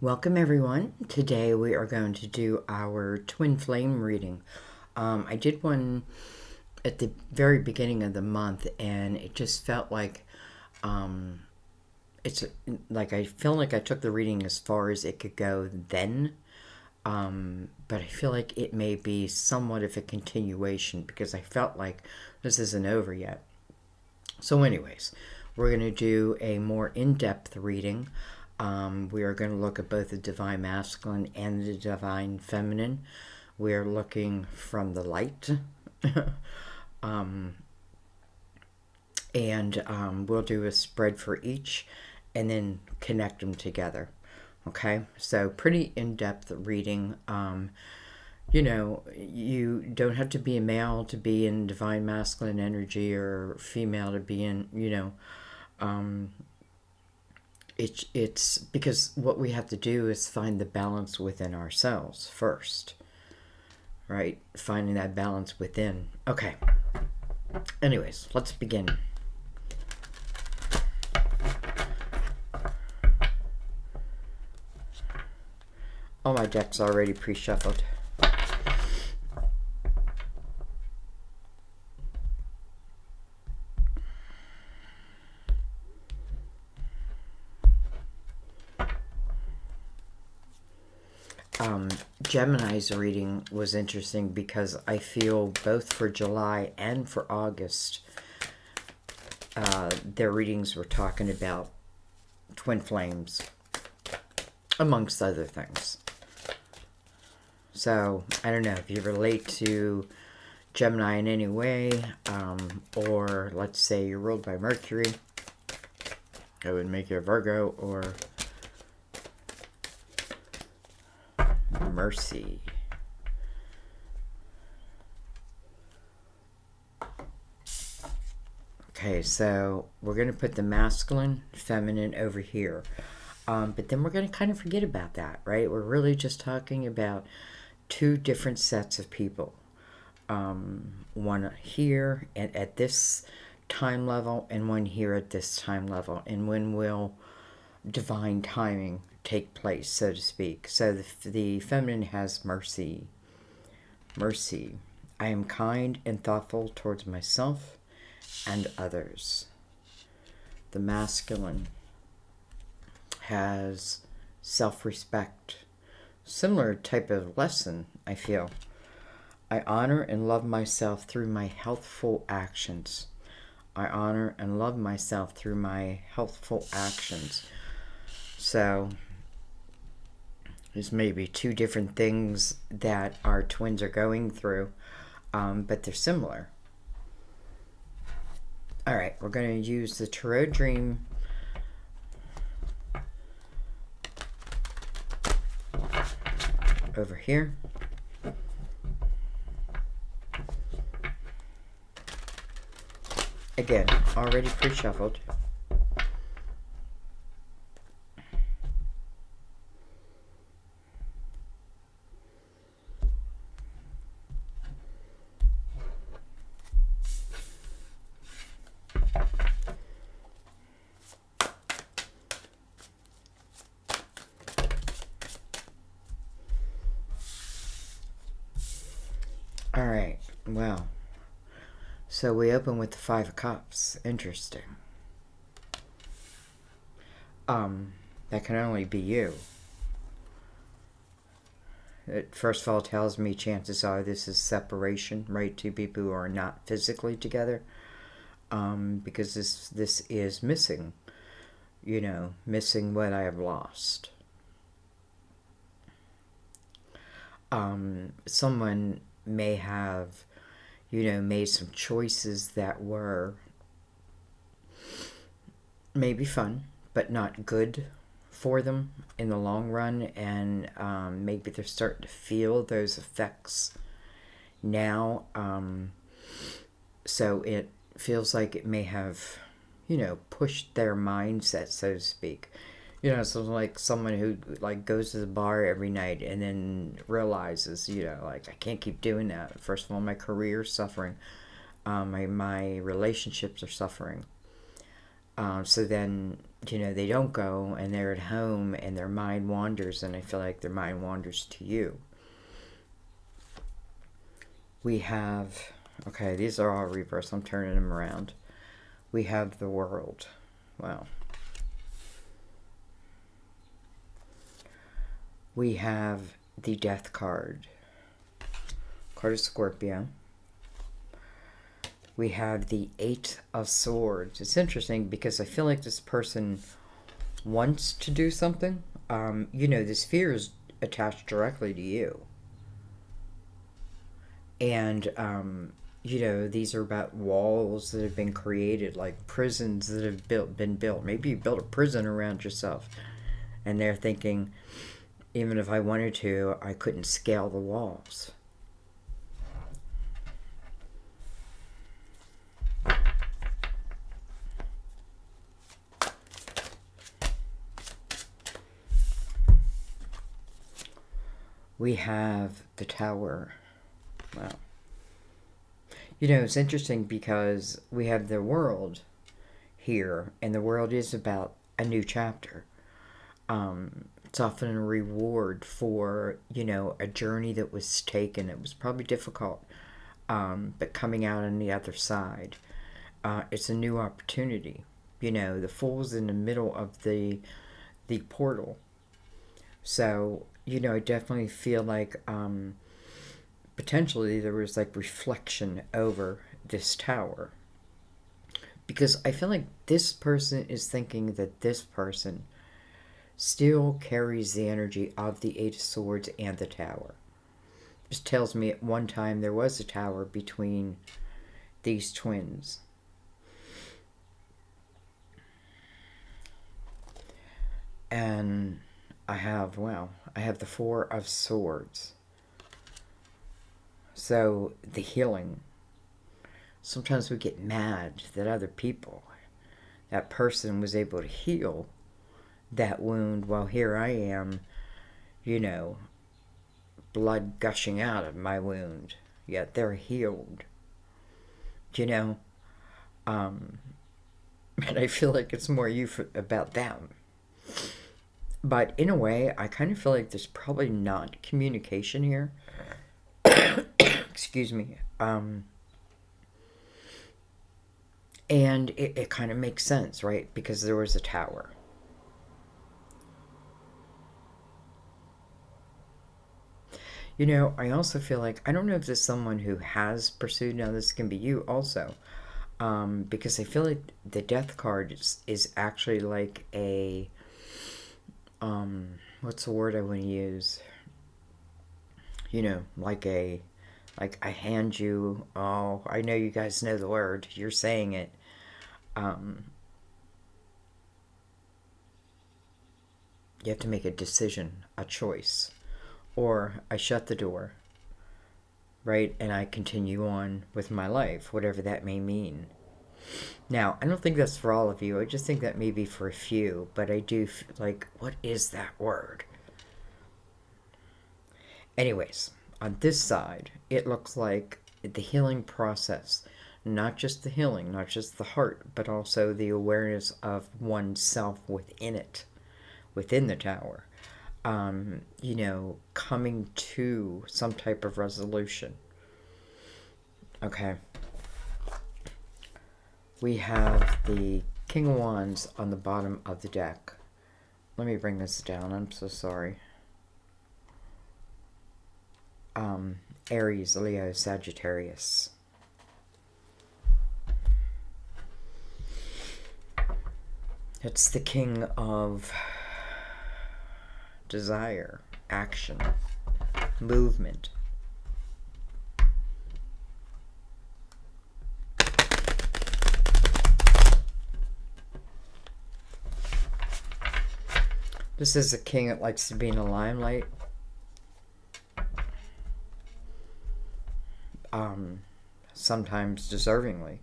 Welcome everyone. Today we are going to do our twin flame reading. I did one at the very beginning of the month and it just felt like it's like I feel like I took the reading as far as it could go then. But I feel like it may be somewhat of a continuation because I felt like this isn't over yet. So anyways, we're going to do a more in-depth reading. We are going to look at both the divine masculine and the divine feminine. We are looking from the light. and we'll do a spread for each and then connect them together. Okay, so pretty in-depth reading. You don't have to be a male to be in divine masculine energy or female to be in, it's because what we have to do is find the balance within ourselves first, right? Finding that balance within. Okay. Anyways, let's begin. All my decks already pre-shuffled. Gemini's reading was interesting because I feel both for July and for August, their readings were talking about twin flames, amongst other things. So, I don't know if you relate to Gemini in any way, or let's say you're ruled by Mercury, it would make you a Virgo, or Mercy. Okay, so we're going to put the masculine, feminine over here. But then we're going to kind of forget about that, right? We're really just talking about two different sets of people. One here at this time level and one here at this time level. And when will divine timing take place, so to speak. So the feminine has mercy. Mercy. I am kind and thoughtful towards myself and others. The masculine has self-respect. Similar type of lesson, I feel. I honor and love myself through my healthful actions. I honor and love myself through my healthful actions. So there's maybe two different things that our twins are going through, but they're similar. All right, we're going to use the Tarot Dream over here. Again, already pre-shuffled. All right, well, so we open with the Five of Cups. Interesting. That can only be you. It first of all tells me chances are this is separation, right? Two people who are not physically together, because this is missing, missing what I have lost. Someone may have, made some choices that were maybe fun, but not good for them in the long run, and maybe they're starting to feel those effects now. So it feels like it may have, pushed their mindset, so to speak. So like someone who like goes to the bar every night and then realizes, like I can't keep doing that. First of all, my career's suffering. My relationships are suffering. So then you know, they don't go and they're at home and their mind wanders, and I feel like their mind wanders to you. We have, okay, these are all reversed. I'm turning them around. We have the World. Wow. We have the Death card. Card of Scorpio. We have the Eight of Swords. It's interesting because I feel like this person wants to do something. You know, this fear is attached directly to you. And, you know, these are about walls that have been created, like prisons that have been built. Maybe you built a prison around yourself. And they're thinking, even if I wanted to, I couldn't scale the walls. We have the Tower. Wow. You know, it's interesting because we have the World here, and the World is about a new chapter. It's often a reward for, you know, a journey that was taken. It was probably difficult, but coming out on the other side, it's a new opportunity. You know, the Fool's in the middle of the portal. So, you know, I definitely feel like potentially there was like reflection over this tower. Because I feel like this person is thinking that this person still carries the energy of the Eight of Swords and the Tower. This tells me at one time there was a tower between these twins. And I have, well, I have the Four of Swords. So the healing. Sometimes we get mad that other people, that person was able to heal that wound, while here I am, you know, blood gushing out of my wound, yet they're healed, you know. And I feel like it's more about them. But in a way, I kind of feel like there's probably not communication here. Excuse me. And it kind of makes sense, right? Because there was a tower. You know, I also feel like, I don't know if there's someone who has pursued, now this can be you also, because I feel like the Death card is actually like a, what's the word I want to use? You know, like I hand you, oh, I know you guys know the word, you're saying it. You have to make a decision, a choice. Or I shut the door, right? And I continue on with my life, whatever that may mean. Now, I don't think that's for all of you. I just think that may be for a few. But I do, like, what is that word? Anyways, on this side, it looks like the healing process. Not just the healing, not just the heart, but also the awareness of oneself within it, within the tower. You know, coming to some type of resolution. Okay. We have the King of Wands on the bottom of the deck. Let me bring this down. I'm so sorry. Aries, Leo, Sagittarius. It's the King of desire, action, movement. This is a king that likes to be in the limelight. Sometimes deservingly.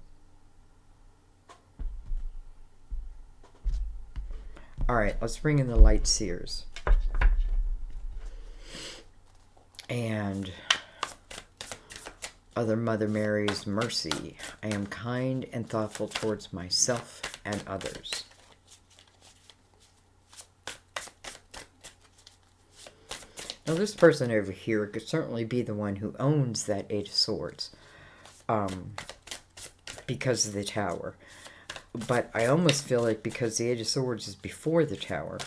Alright, let's bring in the light seers. And Other Mother Mary's mercy. I am kind and thoughtful towards myself and others. Now, this person over here could certainly be the one who owns that Eight of Swords, because of the Tower. But I almost feel like because the Eight of Swords is before the Tower,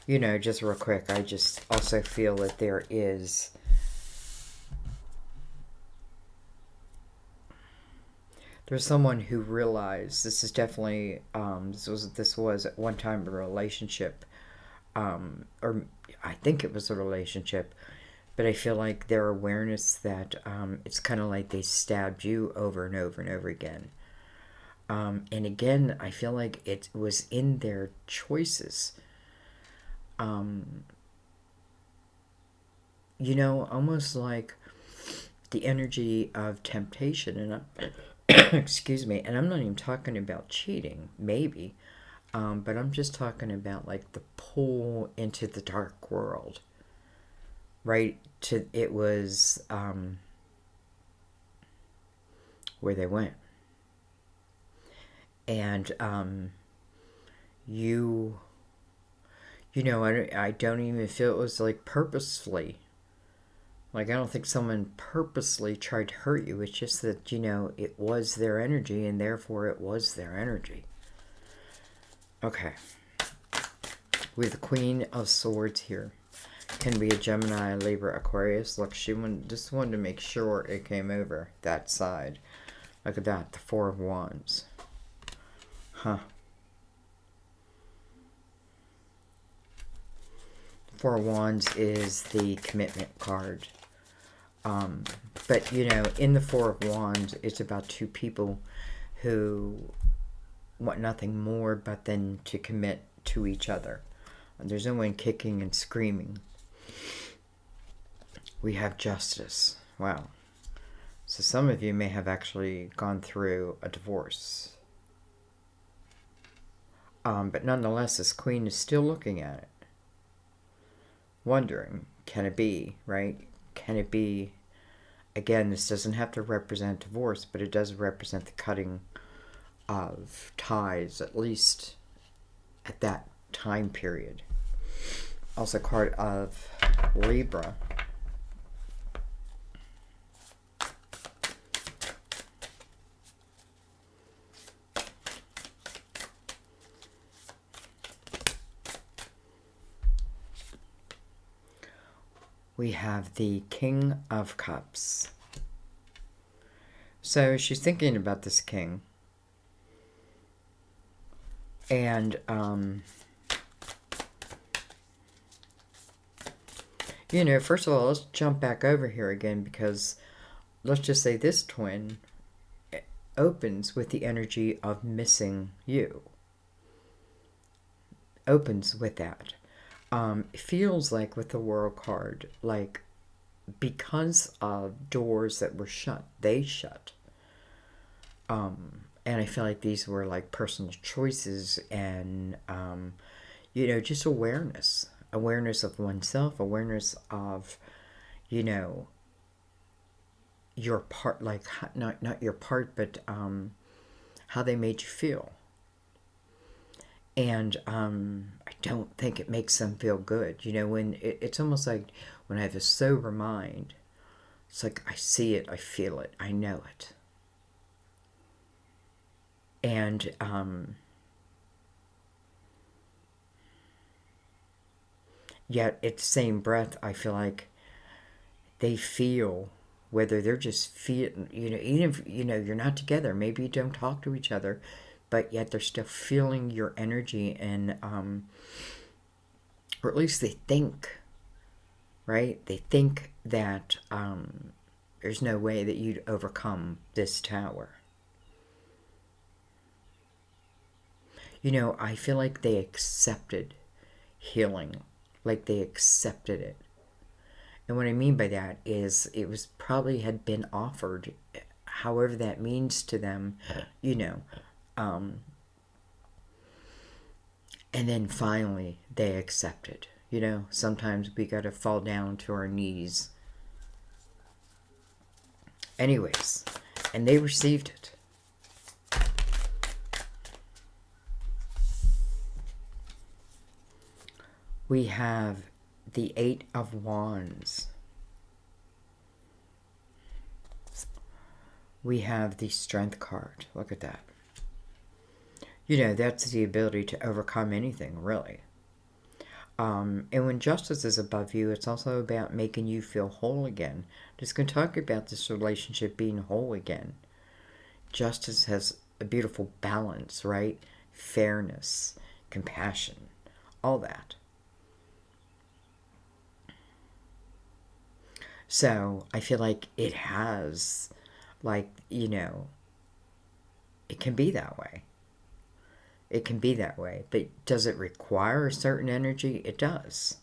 you know, just real quick, I just also feel that there's someone who realized this is definitely this was at one time a relationship, or I think it was a relationship, but I feel like their awareness that it's kind of like they stabbed you over and over and over again. And again, I feel like it was in their choices. You know, almost like the energy of temptation. And excuse me, and I'm not even talking about cheating, maybe, but I'm just talking about like the pull into the dark world, right? It was where they went. And you know, I don't even feel it was like purposefully. Like, I don't think someone purposely tried to hurt you. It's just that, you know, it was their energy, and therefore it was their energy. Okay. We have the Queen of Swords here. Can be a Gemini, Libra, Aquarius. Look, just wanted to make sure it came over that side. Look at that, the Four of Wands. Huh. Four of Wands is the commitment card. But, you know, in the Four of Wands, it's about two people who want nothing more but then to commit to each other. There's no one kicking and screaming. We have Justice. Wow. So some of you may have actually gone through a divorce. But nonetheless, this Queen is still looking at it. Wondering, can it be, right? Can it be? Again, this doesn't have to represent divorce, but it does represent the cutting of ties, at least at that time period. Also, card of Libra. We have the King of Cups. So she's thinking about this king. And, you know, first of all, let's jump back over here again, because let's just say this twin opens with the energy of missing you. Opens with that. It feels like with the World card, like because of doors that were shut, they shut. And I feel like these were like personal choices and, you know, just awareness. Awareness of oneself, awareness of, you know, your part, like not your part, but how they made you feel. And I don't think it makes them feel good. You know, when it's almost like when I have a sober mind, it's like I see it, I feel it, I know it. And yet at the same breath, I feel like they feel, whether they're just feeling, you know, even if, you know, you're not together, maybe you don't talk to each other, but yet they're still feeling your energy, and or at least they think, right? They think that there's no way that you'd overcome this tower. You know, I feel like they accepted healing, like they accepted it. And what I mean by that is it was probably had been offered, however that means to them, you know. And then finally they accepted. You know, sometimes we got to fall down to our knees. Anyways, and they received it. We have the Eight of Wands. We have the Strength card. Look at that. You know, that's the ability to overcome anything, really. And when justice is above you, it's also about making you feel whole again. Just going to talk about this relationship being whole again. Justice has a beautiful balance, right? Fairness, compassion, all that. So I feel like it has, like, you know, it can be that way. It can be that way. But does it require a certain energy? It does.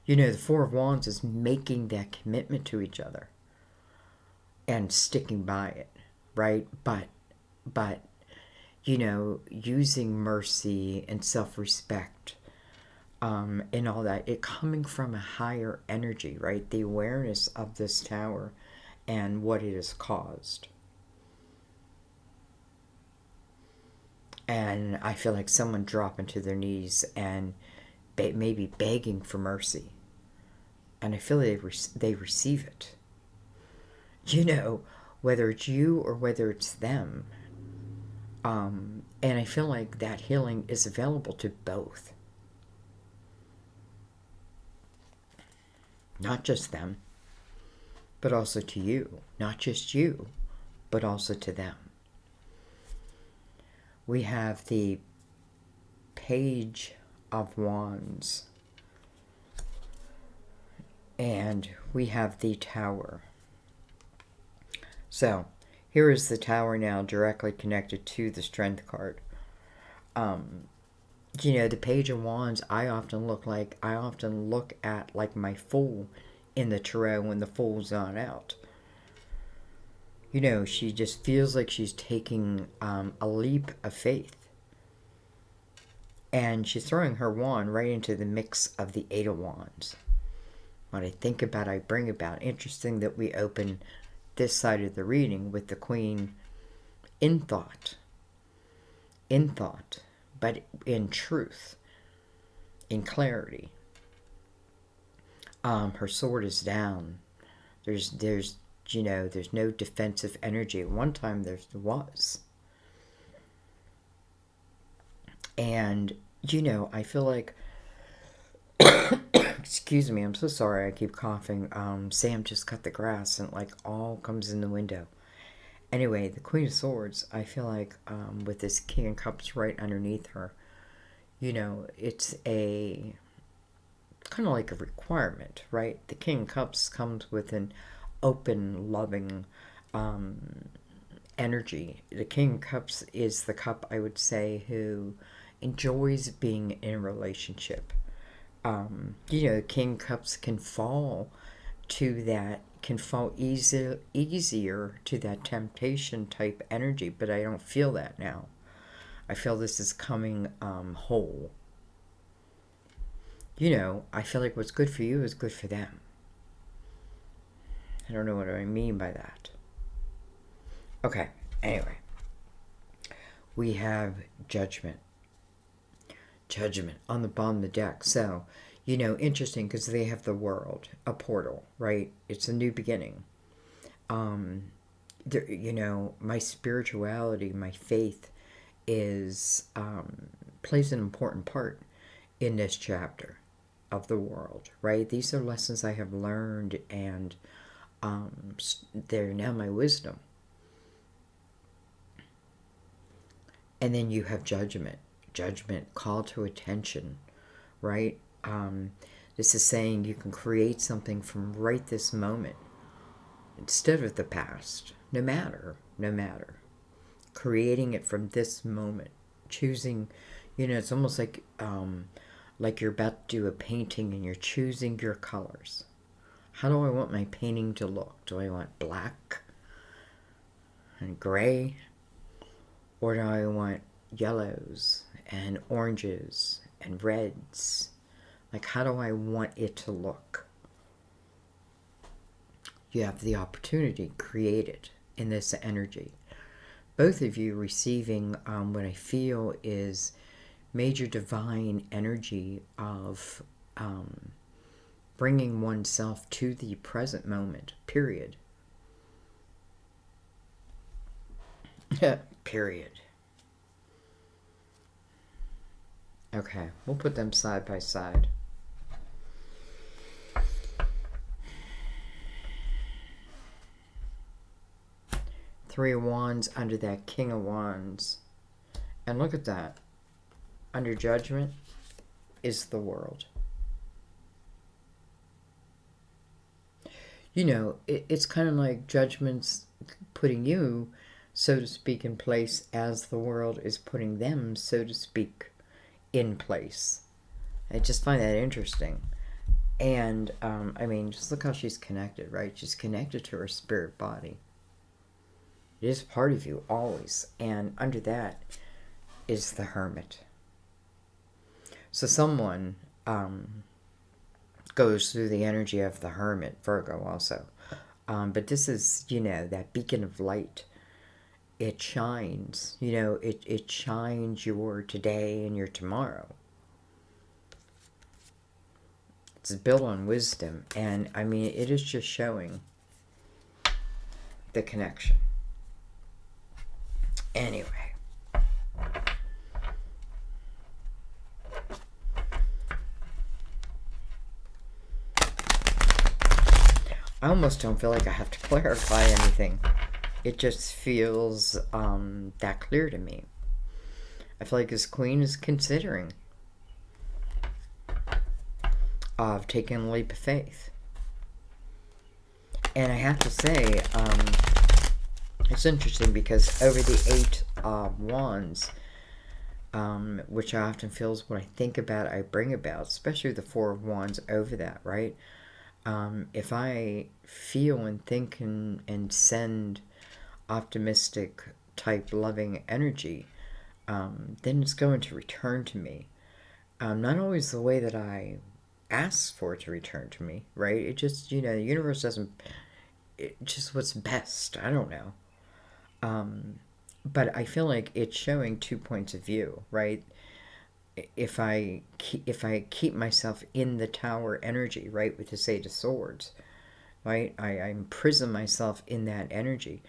You know, the Four of Wands is making that commitment to each other and sticking by it, right? But, you know, using mercy and self-respect and all that, it coming from a higher energy, right? The awareness of this tower and what it has caused. And I feel like someone dropping to their knees and maybe begging for mercy. And I feel they receive it. You know, whether it's you or whether it's them. And I feel like that healing is available to both. Not just them, but also to you. Not just you, but also to them. We have the Page of Wands. And we have the Tower. So, here is the Tower now directly connected to the Strength card. You know, the Page of Wands, I often look at like my Fool in the tarot when the Fool's not out. You know, she just feels like she's taking a leap of faith. And she's throwing her wand right into the mix of the Eight of Wands. What I think about, I bring about. Interesting that we open this side of the reading with the Queen in thought. In thought, but in truth, in clarity. Her sword is down. There's you know, there's no defensive energy. At one time there was. And, you know, I feel like excuse me, I'm so sorry I keep coughing. Sam just cut the grass and it, like, all comes in the window. Anyway, the Queen of Swords, I feel like with this King of Cups right underneath her, you know, it's a kind of like a requirement, right? The King of Cups comes with an open, loving energy. The King of Cups is the cup, I would say, who enjoys being in a relationship. You know, King Cups can fall easier to that temptation type energy, but I don't feel that now. I feel this is coming whole. You know, I feel like what's good for you is good for them. I don't know what I mean by that. Okay, anyway. We have Judgment. Judgment on the bottom of the deck. So, you know, interesting because they have the world, a portal, right? It's a new beginning. You know, my spirituality, my faith is plays an important part in this chapter of the world, right? These are lessons I have learned, and they're now my wisdom. And then you have Judgment. Judgment, call to attention, right? This is saying you can create something from right this moment instead of the past, no matter. Creating it from this moment, choosing, you know, it's almost like you're about to do a painting and you're choosing your colors. How do I want my painting to look? Do I want black and gray? Or do I want yellows and oranges and reds? Like, how do I want it to look? You have the opportunity to create it in this energy. Both of you receiving what I feel is major divine energy of bringing oneself to the present moment, period. Period. Okay, we'll put them side by side. Three of Wands under that King of Wands. And look at that. Under Judgment is the World. You know, it's kind of like Judgment's putting you, so to speak, in place as the World is putting them, so to speak, in place. I just find that interesting. And, I mean, just look how she's connected, right? She's connected to her spirit body. It is part of you, always. And under that is the Hermit. So someone goes through the energy of the Hermit, Virgo also. But this is, you know, that beacon of light. It shines, you know, it shines your today and your tomorrow. It's built on wisdom. And, I mean, it is just showing the connection. Anyway. I almost don't feel like I have to clarify anything. It just feels that clear to me. I feel like this Queen is considering of taking a leap of faith. And I have to say, it's interesting because over the Eight of Wands, which I often feel is what I think about, I bring about, especially the Four of Wands over that, right? If I feel and think and send optimistic type loving energy, then it's going to return to me. Not always the way that I ask for it to return to me, right? It just, you know, the universe doesn't, it just what's best. I don't know. But I feel like it's showing 2 points of view, right? If I keep myself in the Tower energy, right, with the Eight of Swords, right, I imprison myself in that energy.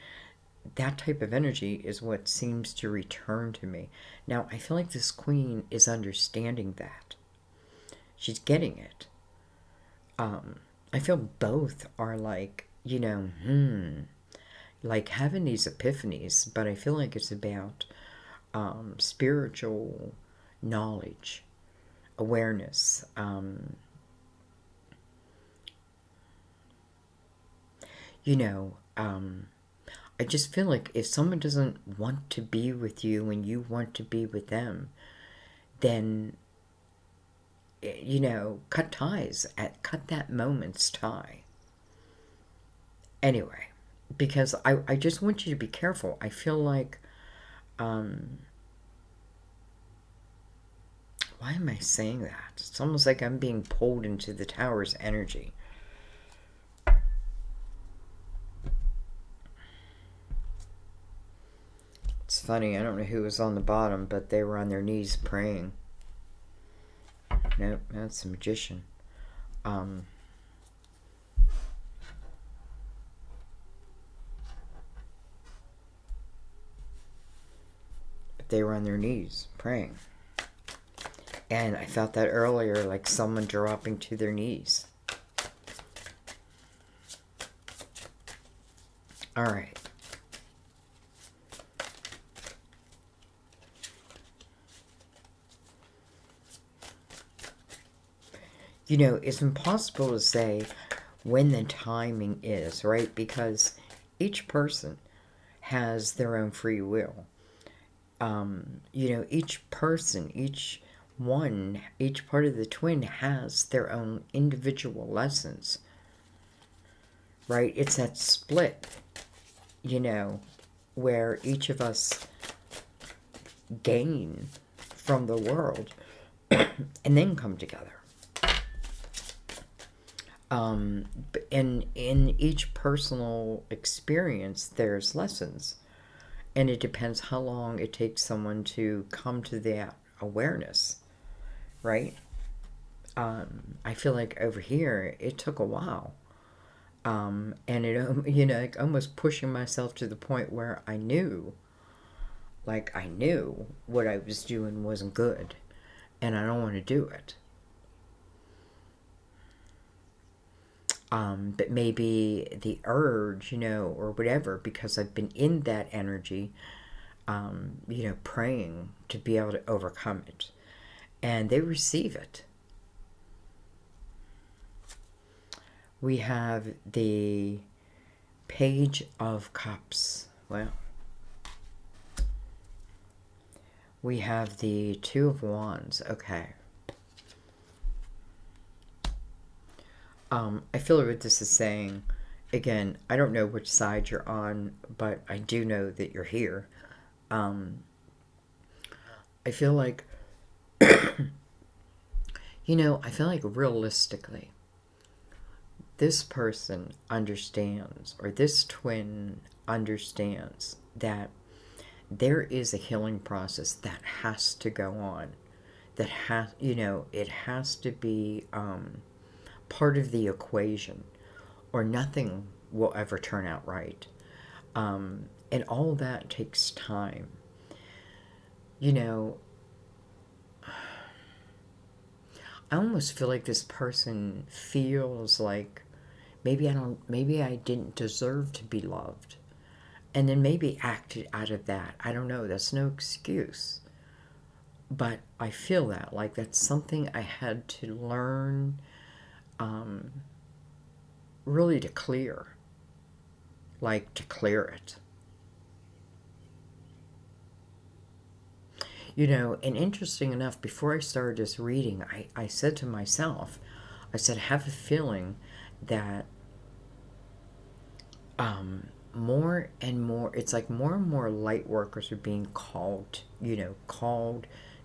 That type of energy is what seems to return to me. Now, I feel like this Queen is understanding that. She's getting it. I feel both are like, you know, like having these epiphanies, but I feel like it's about spiritual knowledge, awareness. You know, I just feel like if someone doesn't want to be with you and you want to be with them, then, you know, cut ties, cut that moment's tie. Anyway, because I just want you to be careful. I feel like, why am I saying that? It's almost like I'm being pulled into the Tower's energy. It's funny, I don't know who was on the bottom, but they were on their knees praying. Nope, that's a magician. But they were on their knees praying. And I felt that earlier, like someone dropping to their knees. All right. You know, it's impossible to say when the timing is, right? Because each person has their own free will. You know, each person, each part of the twin has their own individual lessons, right? It's that split, you know, where each of us gain from the world and then come together. And in each personal experience, there's lessons. And it depends how long it takes someone to come to that awareness, right? I feel like over here it took a while, and like almost pushing myself to the point where I knew what I was doing wasn't good, and I don't want to do it. But maybe the urge, or whatever, because I've been in that energy, praying to be able to overcome it. And they receive it. We have the Page of Cups. Well, we have the Two of Wands. Okay. I feel what this is saying. Again, I don't know which side you're on, but I do know that you're here. I feel like, I feel like realistically, this person understands, or this twin understands, that there is a healing process that has to go on. That it has to be part of the equation, or nothing will ever turn out right. And all that takes time. I almost feel like this person feels like maybe I didn't deserve to be loved. And then maybe acted out of that. I don't know. That's no excuse. But I feel that. Like that's something I had to learn really to clear. Like to clear it. And interesting enough, before I started this reading, I said to myself, I said, I have a feeling that more and more, it's like more and more light workers are being called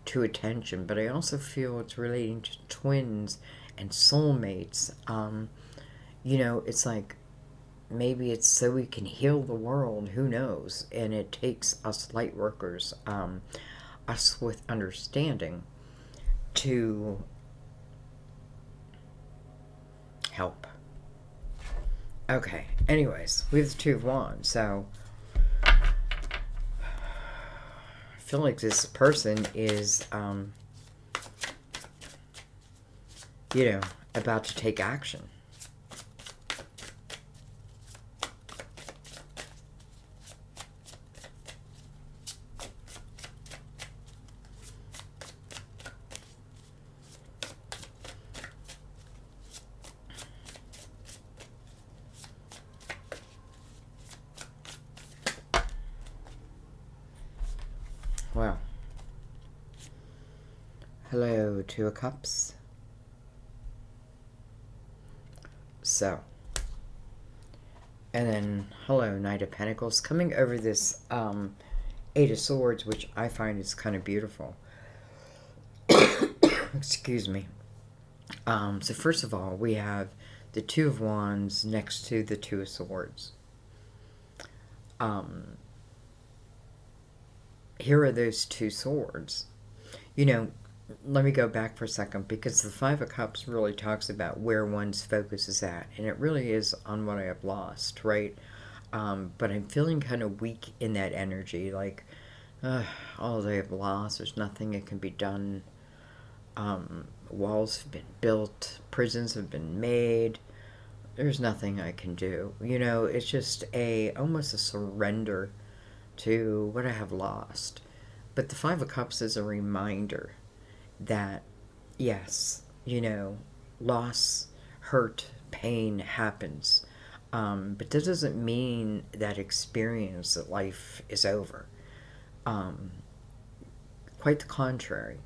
to attention. But I also feel it's relating to twins and soulmates. It's like maybe it's so we can heal the world, who knows? And it takes us light workers, us with understanding, to help. Okay, anyways, we have the Two of Wands, so I feel like this person is, about to take action. Well, hello, Two of Cups. So, and then hello, Knight of Pentacles. Coming over this Eight of Swords, which I find is kind of beautiful. Excuse me. So first of all, we have the Two of Wands next to the Two of Swords. Here are those two swords. Let me go back for a second, because the Five of Cups really talks about where one's focus is at, and it really is on what I have lost, right? But I'm feeling kind of weak in that energy, like, all they have lost, there's nothing that can be done. Walls have been built, prisons have been made, there's nothing I can do. It's just almost a surrender to what I have lost. But the Five of Cups is a reminder that, yes, loss, hurt, pain happens. But that doesn't mean that experience, that life is over. Quite the contrary.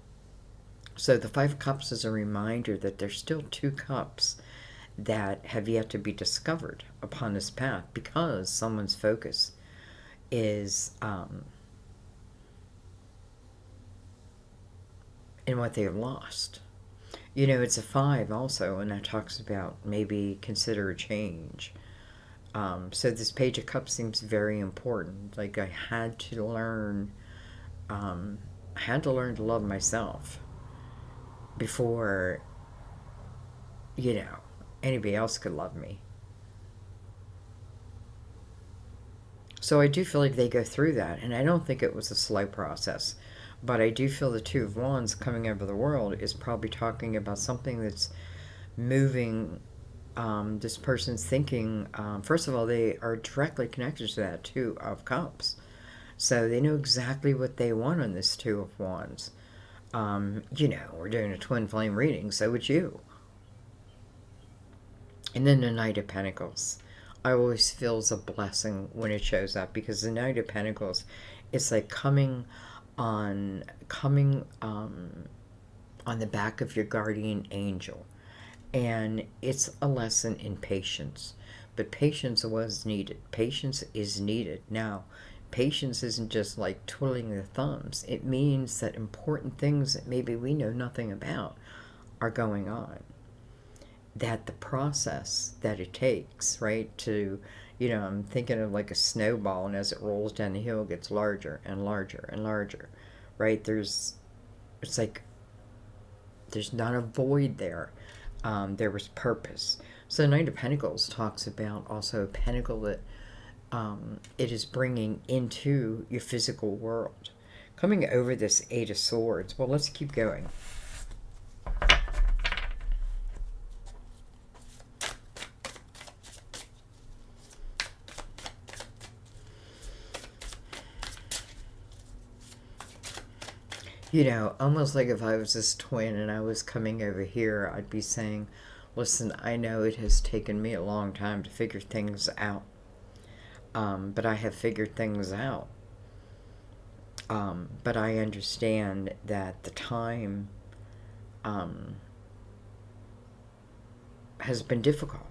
So the Five of Cups is a reminder that there's still two cups that have yet to be discovered upon this path, because someone's focus is in what they have lost. It's a 5 also, and that talks about maybe consider a change. So this Page of Cups seems very important. Like I had to learn I had to learn to love myself before, anybody else could love me. So I do feel like they go through that, and I don't think it was a slow process. But I do feel the Two of Wands coming over the world is probably talking about something that's moving this person's thinking. First of all, they are directly connected to that Two of Cups. So they know exactly what they want on this Two of Wands. We're doing a twin flame reading, so would you. And then the Knight of Pentacles. I always feel as a blessing when it shows up, because the Knight of Pentacles is like coming on the back of your guardian angel. And it's a lesson in patience. But patience was needed. Patience is needed. Now, patience isn't just like twiddling the thumbs. It means that important things that maybe we know nothing about are going on. That the process that it takes, right, to, I'm thinking of like a snowball, and as it rolls down the hill, it gets larger and larger and larger, right? It's like there's not a void there. There was purpose. So the Knight of Pentacles talks about also a pentacle that it is bringing into your physical world. Coming over this Eight of Swords. Well, let's keep going. Almost like if I was this twin and I was coming over here, I'd be saying, listen, I know it has taken me a long time to figure things out. But I have figured things out. But I understand that the time has been difficult.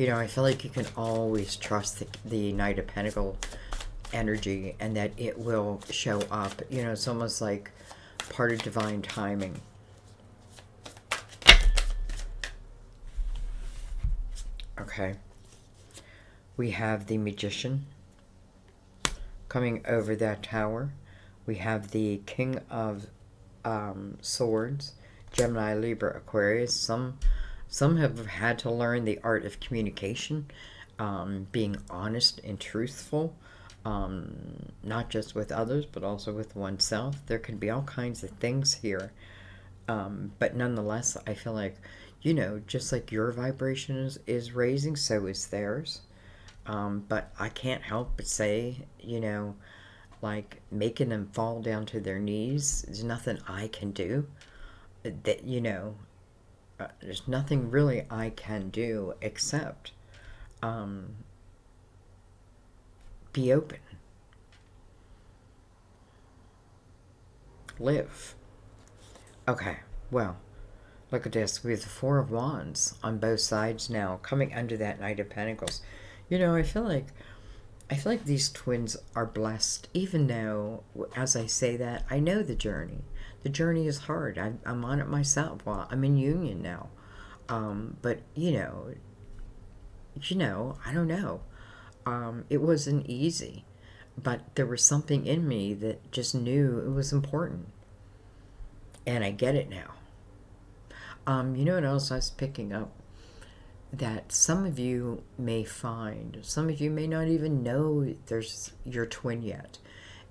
I feel like you can always trust the Knight of Pentacles energy, and that it will show up. It's almost like part of divine timing. Okay. We have the Magician coming over that tower. We have the King of Swords, Gemini, Libra, Aquarius. Some have had to learn the art of communication, being honest and truthful, not just with others, but also with oneself. There can be all kinds of things here. But nonetheless, I feel like, just like your vibration is raising, so is theirs. But I can't help but say, like making them fall down to their knees, there's nothing I can do. That, there's nothing really I can do except be open. Live. Okay, well, look at this. We have the Four of Wands on both sides now, coming under that Knight of Pentacles. I feel like these twins are blessed, even though, as I say that, I know the journey. The journey is hard. I'm on it myself. Well, I'm in union now. But, I don't know. It wasn't easy. But there was something in me that just knew it was important. And I get it now. You know what else I was picking up? That some of you may not even know there's your twin yet.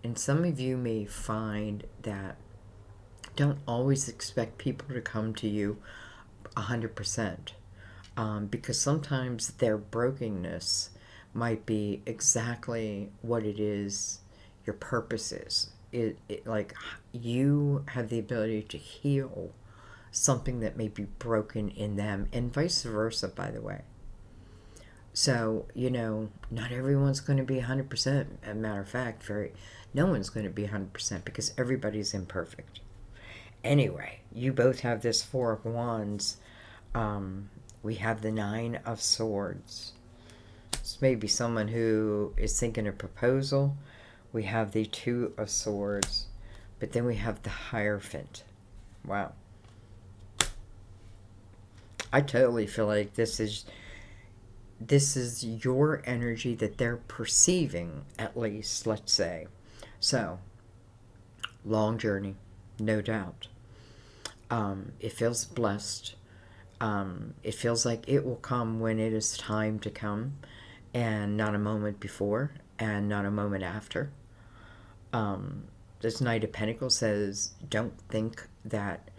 And some of you may find that don't always expect people to come to you 100%. Because sometimes their brokenness might be exactly what it is your purpose is. Like you have the ability to heal something that may be broken in them, and vice versa, by the way. So, not everyone's going to be 100%. As a matter of fact, no one's going to be 100% because everybody's imperfect. Anyway, you both have this Four of Wands. We have the Nine of Swords. This may be someone who is thinking a proposal. We have the Two of Swords. But then we have the Hierophant. Wow. I totally feel like this is this is your energy that they're perceiving, at least, let's say. So, long journey, no doubt. It feels blessed. It feels like it will come when it is time to come, and not a moment before, and not a moment after. This Knight of Pentacles says, don't think that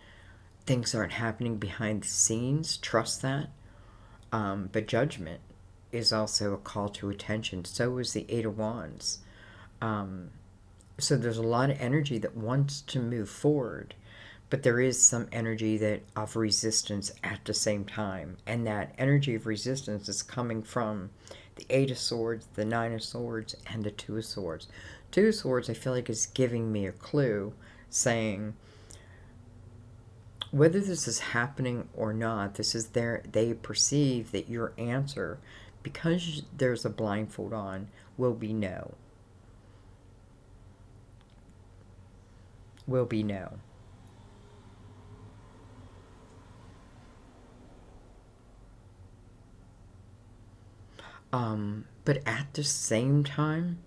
things aren't happening behind the scenes. Trust that. But judgment is also a call to attention. So is the Eight of Wands. So there's a lot of energy that wants to move forward, but there is some energy that of resistance at the same time. And that energy of resistance is coming from the Eight of Swords, the Nine of Swords, and the Two of Swords. Two of Swords, I feel like, is giving me a clue, saying, whether this is happening or not, this is they perceive that your answer, because there's a blindfold on, will be no. Will be no. But at the same time,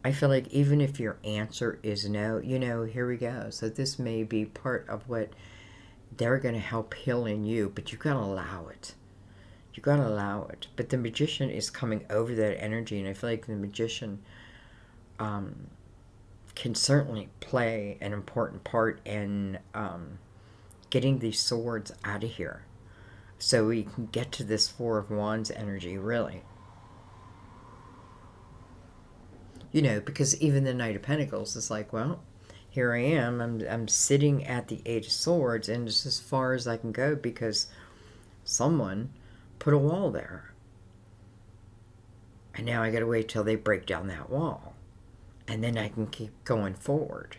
I feel like even if your answer is no, here we go. So this may be part of what they're going to help heal in you, but you got to allow it. You got to allow it. But the Magician is coming over that energy, and I feel like the Magician can certainly play an important part in getting these swords out of here. So we can get to this Four of Wands energy, really. Because even the Knight of Pentacles is like, well, here I am. I'm sitting at the Eight of Swords, and it's as far as I can go because someone put a wall there. And now I got to wait till they break down that wall. And then I can keep going forward.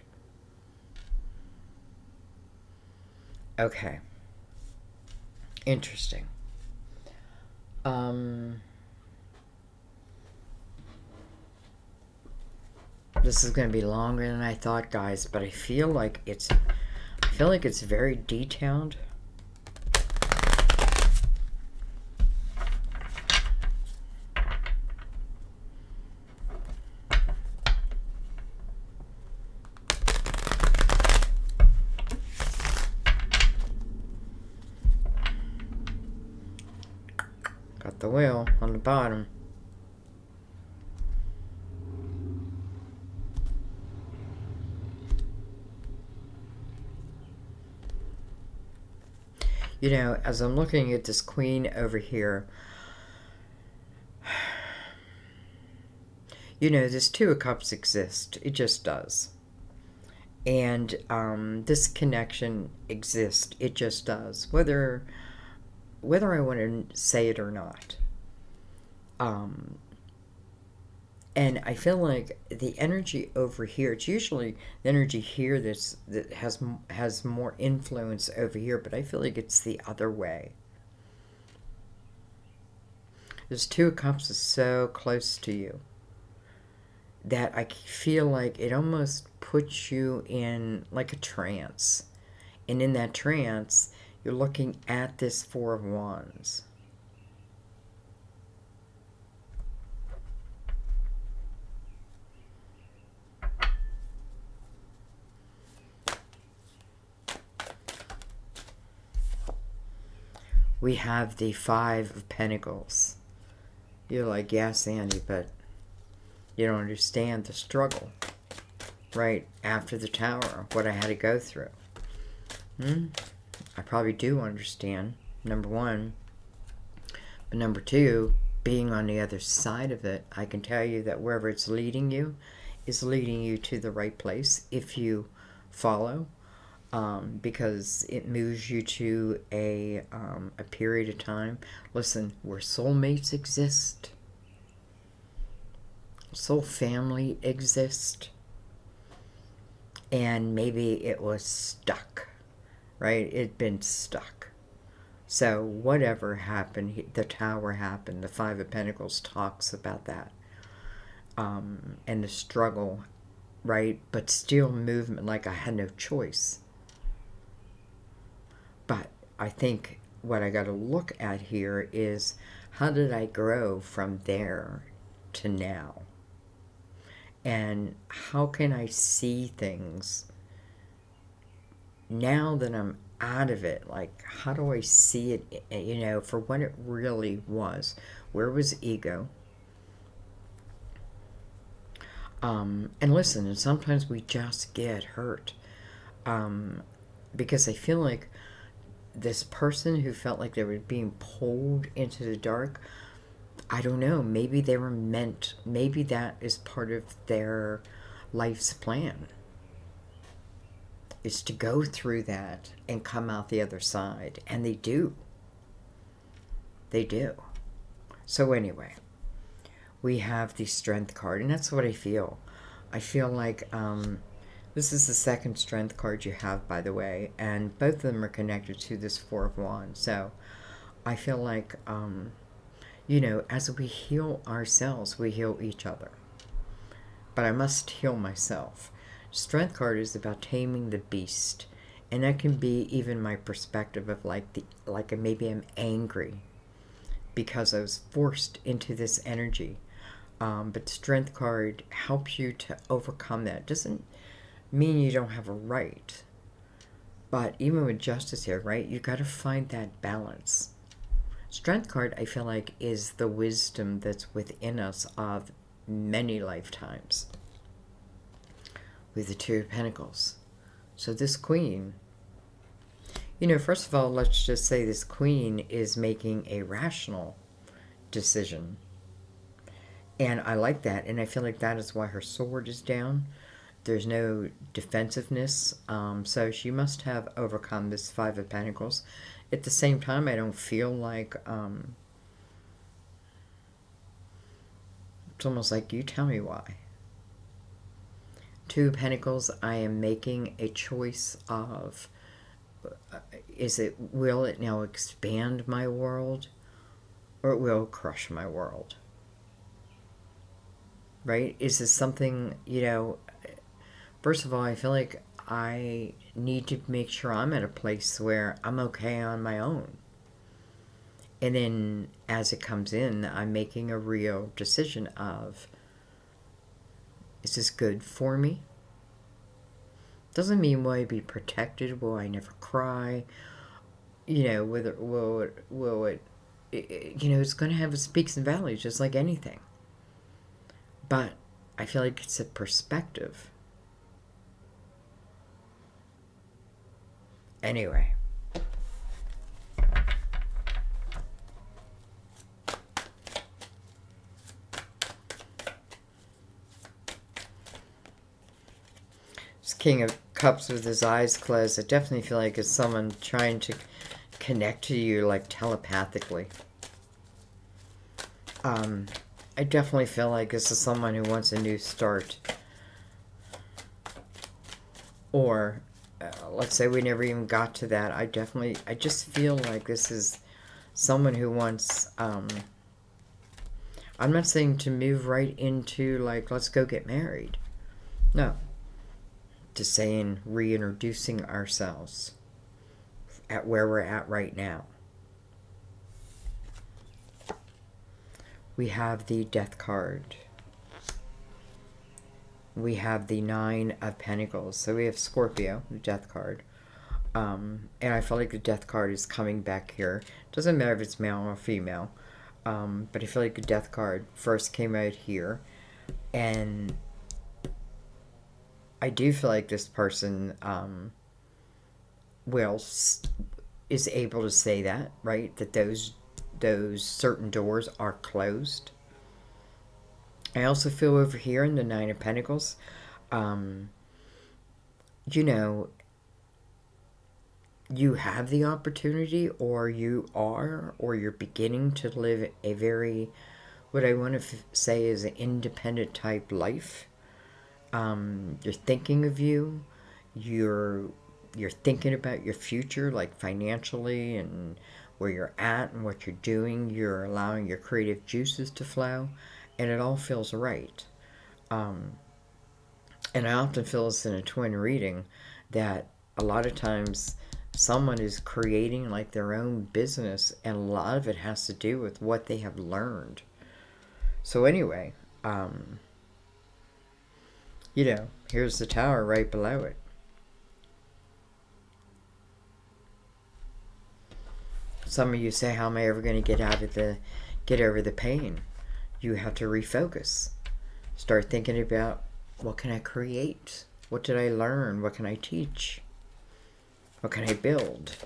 Okay. Interesting. This is going to be longer than I thought, guys, but I feel like it's very detailed. Got the wheel on the bottom. As I'm looking at this Queen over here, this Two of Cups exists. It just does. And this connection exists. It just does. Whether I want to say it or not. And I feel like the energy over here, it's usually the energy here that has more influence over here, but I feel like it's the other way. This Two of Cups is so close to you that I feel like it almost puts you in like a trance. And in that trance, you're looking at this Four of Wands. We have the Five of Pentacles. You're like, yeah, Sandy, but you don't understand the struggle right after the Tower, what I had to go through. I probably do understand, number one. But number two, being on the other side of it, I can tell you that wherever it's leading you is leading you to the right place if you follow. Because it moves you to a period of time. Listen, where soulmates exist, soul family exists, and maybe it was stuck, right? It'd been stuck. So whatever happened, the Tower happened. The Five of Pentacles talks about that, and the struggle, right? But still movement, like I had no choice. But I think what I got to look at here is, how did I grow from there to now? And how can I see things now that I'm out of it? Like, how do I see it, for what it really was? Where was ego? And listen, and sometimes we just get hurt. Because I feel like this person who felt like they were being pulled into the dark, I don't know, maybe they were meant, maybe that is part of their life's plan, is to go through that and come out the other side. And they do. They do. So anyway, we have the strength card, and that's what I feel. I feel like this is the second strength card you have, by the way, and both of them are connected to this Four of Wands. So I feel like, as we heal ourselves, we heal each other. But I must heal myself. Strength card is about taming the beast, and that can be even my perspective of like maybe I'm angry because I was forced into this energy. But strength card helps you to overcome that. Doesn't mean you don't have a right, but even with justice here, right, you got to find that balance. Strength card, I feel like, is the wisdom that's within us of many lifetimes. With the Two of Pentacles. So this queen, first of all, let's just say this queen is making a rational decision. And I like that. And I feel like that is why her sword is down. There's no defensiveness. So she must have overcome this Five of Pentacles. At the same time, I don't feel like... it's almost like, you tell me why. Two of Pentacles, I am making a choice of, will it now expand my world, or it will crush my world? Right? Is this something, first of all, I feel like I need to make sure I'm at a place where I'm okay on my own. And then as it comes in, I'm making a real decision of, is this good for me? Doesn't mean will I be protected? Will I never cry? Whether will it it's going to have its peaks and valleys, just like anything. But I feel like it's a perspective. Anyway. King of Cups with his eyes closed. I definitely feel like it's someone trying to connect to you, like, telepathically. I definitely feel like this is someone who wants a new start. Or, let's say we never even got to that. I just feel like this is someone who wants, I'm not saying to move right into, like, let's go get married. No. To saying reintroducing ourselves at where we're at right now. We have the Death card. We have the Nine of Pentacles. So we have Scorpio, the Death card. And I feel like the Death card is coming back here. Doesn't matter if it's male or female. But I feel like the Death card first came out here. And I do feel like this person is able to say that, right? That those certain doors are closed. I also feel over here in the Nine of Pentacles, you have the opportunity, or you're beginning to live a very, what I want to say is an independent type life. You're thinking of you're thinking about your future, like financially and where you're at and what you're doing. You're allowing your creative juices to flow, and it all feels right. And I often feel this in a twin reading, that a lot of times Someone is creating like their own business, and a lot of it has to do with what they have learned. So anyway, here's the tower right below it. Some of you say, how am I ever going to get over the pain? You have to refocus. Start thinking about, what can I create? What did I learn? What can I teach? What can I build?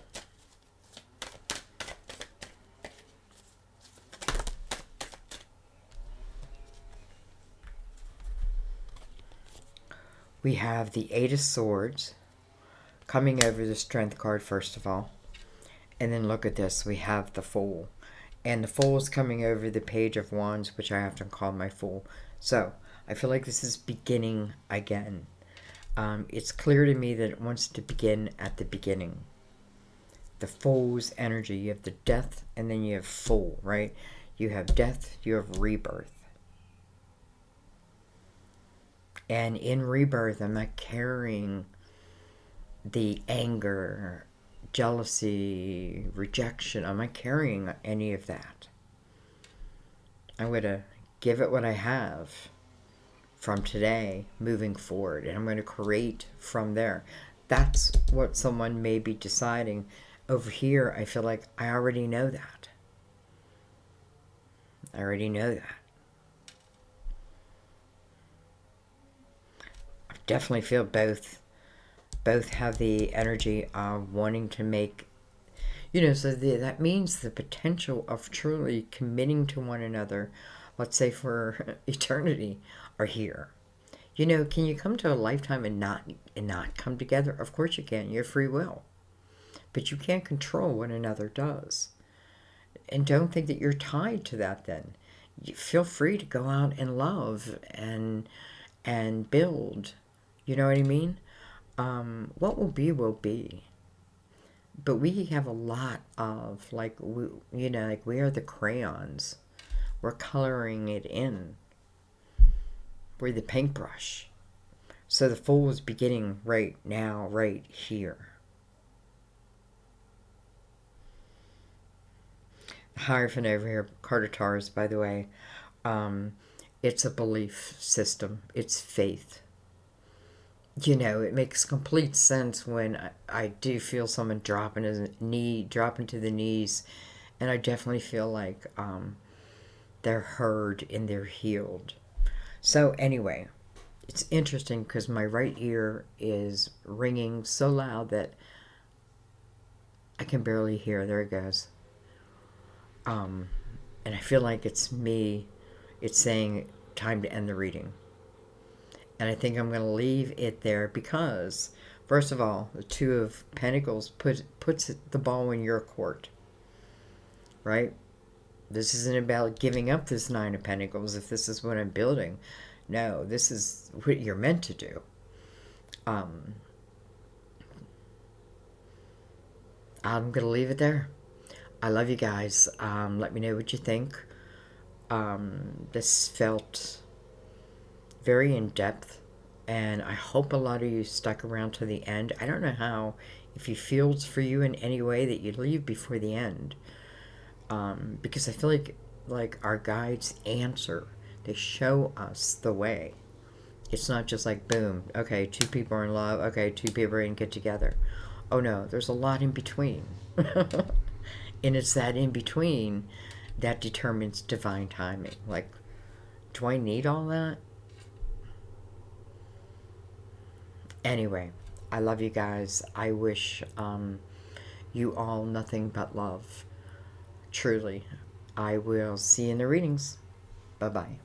We have the Eight of Swords coming over the Strength card, first of all. And then look at this. We have the Fool. And the Fool is coming over the Page of Wands, which I often call my Fool. So, I feel like this is beginning again. It's clear to me that it wants to begin at the beginning. The Fool's energy. You have the Death, and then you have Fool, right? You have death, you have rebirth. And in rebirth, I'm not carrying the anger, jealousy, rejection. I'm not carrying any of that. I'm going to give it what I have from today moving forward, and I'm going to create from there. That's what someone may be deciding. Over here, I feel like I already know that. I already know that. I definitely feel both have the energy of wanting to make, so that means the potential of truly committing to one another, let's say for eternity, are here. Can you come to a lifetime and not come together? Of course you can. You're free will. But you can't control what another does. And don't think that you're tied to that then. You feel free to go out and love and build. You know what I mean? What will be. But we have a lot of, we are the crayons. We're coloring it in. We're the paintbrush. So the Fool is beginning right now, right here. The Hierophant over here, Carter by the way, it's a belief system. It's faith. It makes complete sense when I do feel someone dropping to the knees, and I definitely feel like they're heard and they're healed. So anyway, it's interesting because my right ear is ringing so loud that I can barely hear. There it goes. And I feel like it's me. It's saying time to end the reading. And I think I'm going to leave it there because, first of all, the Two of Pentacles puts the ball in your court, right? This isn't about giving up this Nine of Pentacles if this is what I'm building. No, this is what you're meant to do. I'm going to leave it there. I love you guys. Let me know what you think. This felt very in-depth, and I hope a lot of you stuck around to the end. I don't know how, if you feel it's for you in any way, that you leave before the end, because I feel like our guides answer. They show us the way. It's not just like, boom, okay, two people are in love, okay, two people are going to get together. Oh no, there's a lot in between. And it's that in between that determines divine timing. Like, do I need all that? Anyway, I love you guys. I wish you all nothing but love. Truly. I will see you in the readings. Bye-bye.